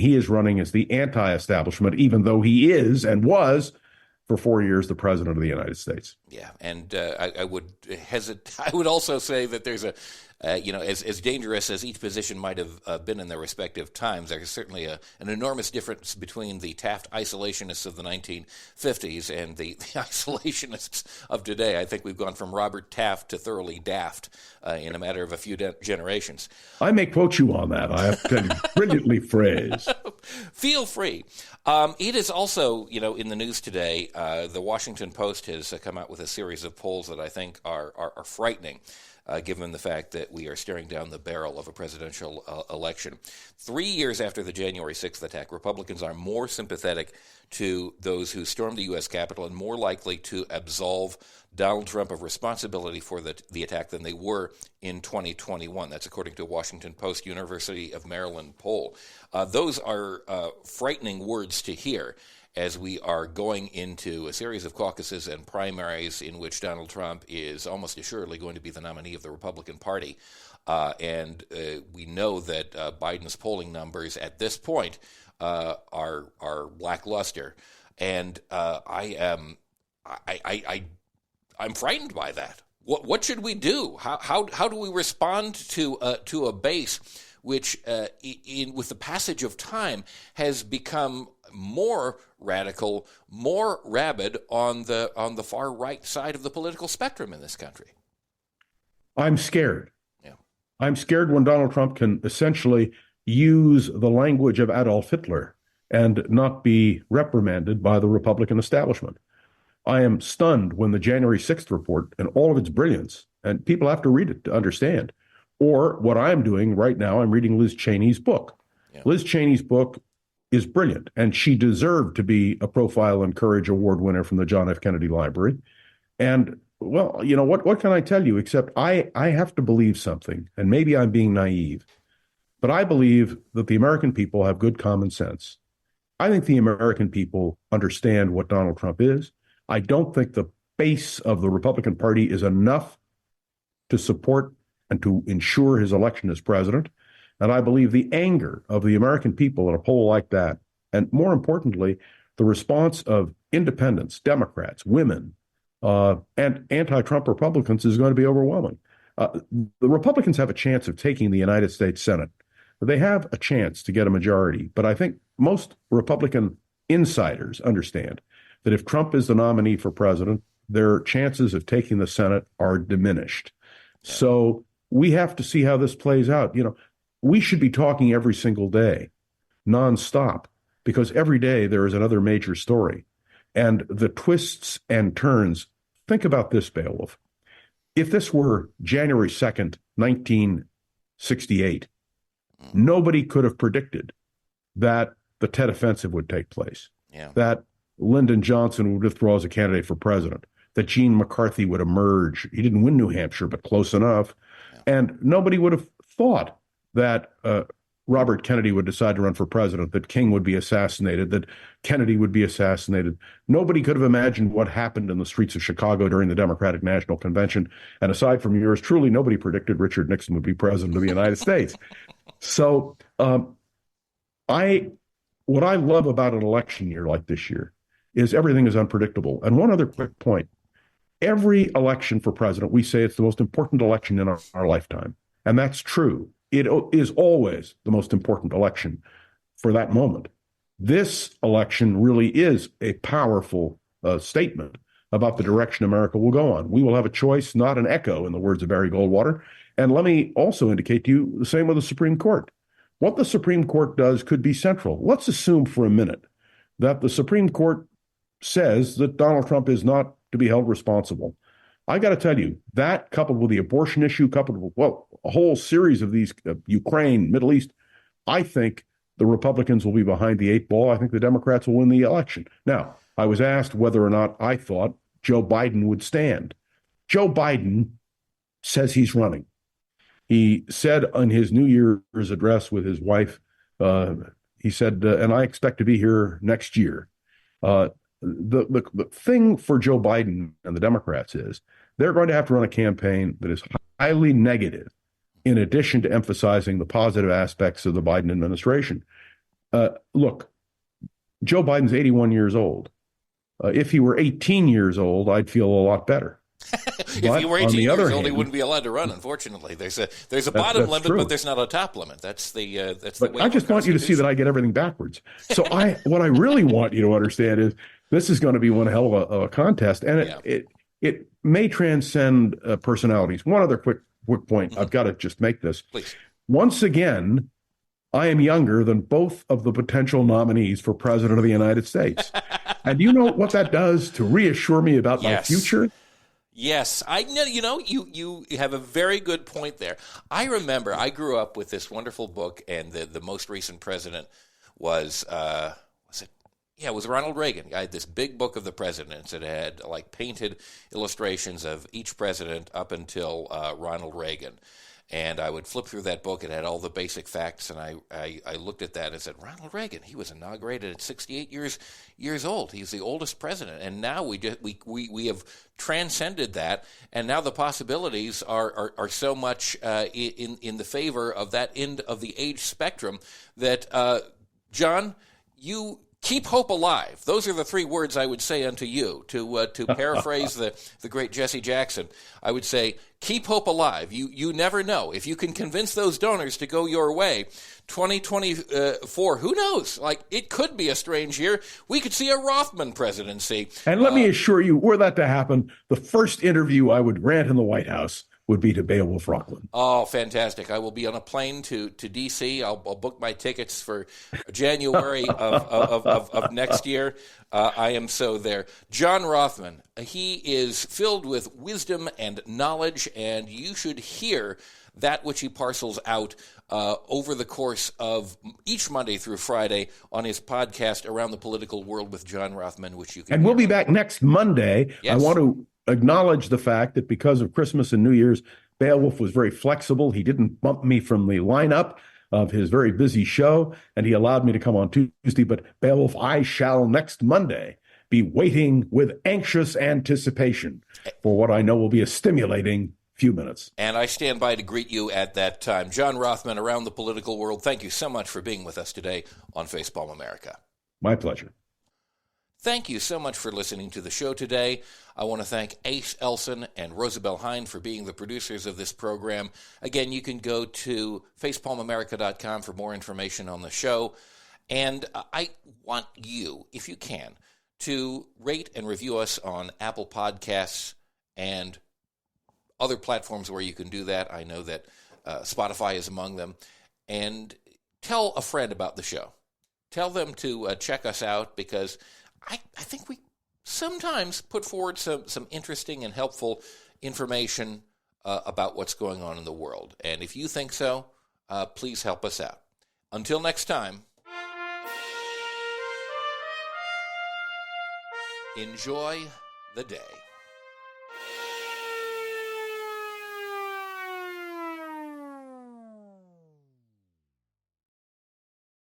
he is running as the anti-establishment, even though he is and was for 4 years the president of the United States. Yeah, and I would hesitate. I would also say that there's a, as dangerous as each position might have been in their respective times, there's certainly an enormous difference between the Taft isolationists of the 1950s and the isolationists of today. I think we've gone from Robert Taft to thoroughly daft in a matter of a few generations. I may quote you on that. I have been brilliantly phrased. Feel free. It is also, in the news today, the Washington Post has come out with a series of polls that I think are frightening, given the fact that we are staring down the barrel of a presidential election. 3 years after the January 6th attack, Republicans are more sympathetic to those who stormed the U.S. Capitol and more likely to absolve Donald Trump of responsibility for the attack than they were in 2021. That's according to a Washington Post University of Maryland poll. Those are frightening words to hear as we are going into a series of caucuses and primaries in which Donald Trump is almost assuredly going to be the nominee of the Republican Party. And we know that Biden's polling numbers at this point are lackluster. And I'm frightened by that. What should we do? How do we respond to a base which, with the passage of time, has become more radical, more rabid on the far right side of the political spectrum in this country? I'm scared. Yeah. I'm scared when Donald Trump can essentially use the language of Adolf Hitler and not be reprimanded by the Republican establishment. I am stunned when the January 6th report and all of its brilliance, and people have to read it to understand, or what I'm doing right now, I'm reading Liz Cheney's book. Yeah. Liz Cheney's book is brilliant, and she deserved to be a Profile and Courage Award winner from the John F. Kennedy Library. And, well, what can I tell you except I have to believe something, and maybe I'm being naive, but I believe that the American people have good common sense. I think the American people understand what Donald Trump is. I don't think the base of the Republican Party is enough to support and to ensure his election as president. And I believe the anger of the American people in a poll like that, and more importantly, the response of independents, Democrats, women, and anti-Trump Republicans is going to be overwhelming. The Republicans have a chance of taking the United States Senate. They have a chance to get a majority, but I think most Republican insiders understand that if Trump is the nominee for president, their chances of taking the Senate are diminished. So we have to see how this plays out. We should be talking every single day, nonstop, because every day there is another major story. And the twists and turns, think about this, Beowulf. If this were January 2nd, 1968, nobody could have predicted that the Tet Offensive would take place, that Lyndon Johnson would withdraw as a candidate for president, that Gene McCarthy would emerge. He didn't win New Hampshire, but close enough. And nobody would have thought that Robert Kennedy would decide to run for president, that King would be assassinated, that Kennedy would be assassinated. Nobody could have imagined what happened in the streets of Chicago during the Democratic National Convention. And aside from yours truly, nobody predicted Richard Nixon would be president of the United States. So what I love about an election year like this year is everything is unpredictable. And one other quick point. Every election for president, we say it's the most important election in our lifetime. And that's true. It is always the most important election for that moment. This election really is a powerful statement about the direction America will go on. We will have a choice, not an echo, in the words of Barry Goldwater. And let me also indicate to you the same with the Supreme Court. What the Supreme Court does could be central. Let's assume for a minute that the Supreme Court says that Donald Trump is not to be held responsible. I got to tell you, that coupled with the abortion issue, coupled with, a whole series of these, Ukraine, Middle East, I think the Republicans will be behind the eight ball. I think the Democrats will win the election. Now, I was asked whether or not I thought Joe Biden would stand. Joe Biden says he's running. He said on his New Year's address with his wife, he said, and I expect to be here next year. The thing for Joe Biden and the Democrats is they're going to have to run a campaign that is highly negative, in addition to emphasizing the positive aspects of the Biden administration. Look, Joe Biden's 81 years old. If he were 18 years old, I'd feel a lot better. If he But were on 18 the other years old, he hand, wouldn't be allowed to run. Unfortunately, there's a bottom that's limit, true. but there's not a top limit. That's the But way I of our just want you to see that Constitution. I get everything backwards. So what I really want you to understand is this is going to be one hell of a contest, and Yeah. it may transcend personalities. One other quick point. Mm-hmm. I've got to just make this. Please. Once again, I am younger than both of the potential nominees for president of the United States. And you know what that does to reassure me about my Yes. future? Yes, I know. You have a very good point there. I remember I grew up with this wonderful book, and the most recent president was it? Yeah, it was Ronald Reagan. I had this big book of the presidents. It had like painted illustrations of each president up until Ronald Reagan. And I would flip through that book. It had all the basic facts, and I looked at that and said, Ronald Reagan, he was inaugurated at 68 years old. He's the oldest president, and now we have transcended that, and now the possibilities are so much in the favor of that end of the age spectrum that John, you keep hope alive. Those are the three words I would say unto you. To paraphrase the great Jesse Jackson, I would say, keep hope alive. You never know. If you can convince those donors to go your way, 2024, who knows? Like, it could be a strange year. We could see a Rothmann presidency. And let me assure you, were that to happen, the first interview I would grant in the White House would be to Beowulf Rothmann. Oh, fantastic. I will be on a plane to D.C. I'll book my tickets for January of next year. I am so there. John Rothmann, he is filled with wisdom and knowledge, and you should hear that which he parcels out over the course of each Monday through Friday on his podcast, Around the Political World with John Rothmann, which you can And we'll be back next Monday. Yes. I want to acknowledge the fact that because of Christmas and New Year's, Beowulf was very flexible. He didn't bump me from the lineup of his very busy show, and he allowed me to come on Tuesday. But Beowulf, I shall next Monday be waiting with anxious anticipation for what I know will be a stimulating few minutes. And I stand by to greet you at that time. John Rothmann, Around the Political World, thank you so much for being with us today on Facepalm America. My pleasure. Thank you so much for listening to the show today. I want to thank Ace Elson and Rosabelle Hine for being the producers of this program. Again, you can go to facepalmamerica.com for more information on the show. And I want you, if you can, to rate and review us on Apple Podcasts and other platforms where you can do that. I know that Spotify is among them. And tell a friend about the show. Tell them to check us out, because I think we sometimes put forward some interesting and helpful information about what's going on in the world. And if you think so, please help us out. Until next time, enjoy the day.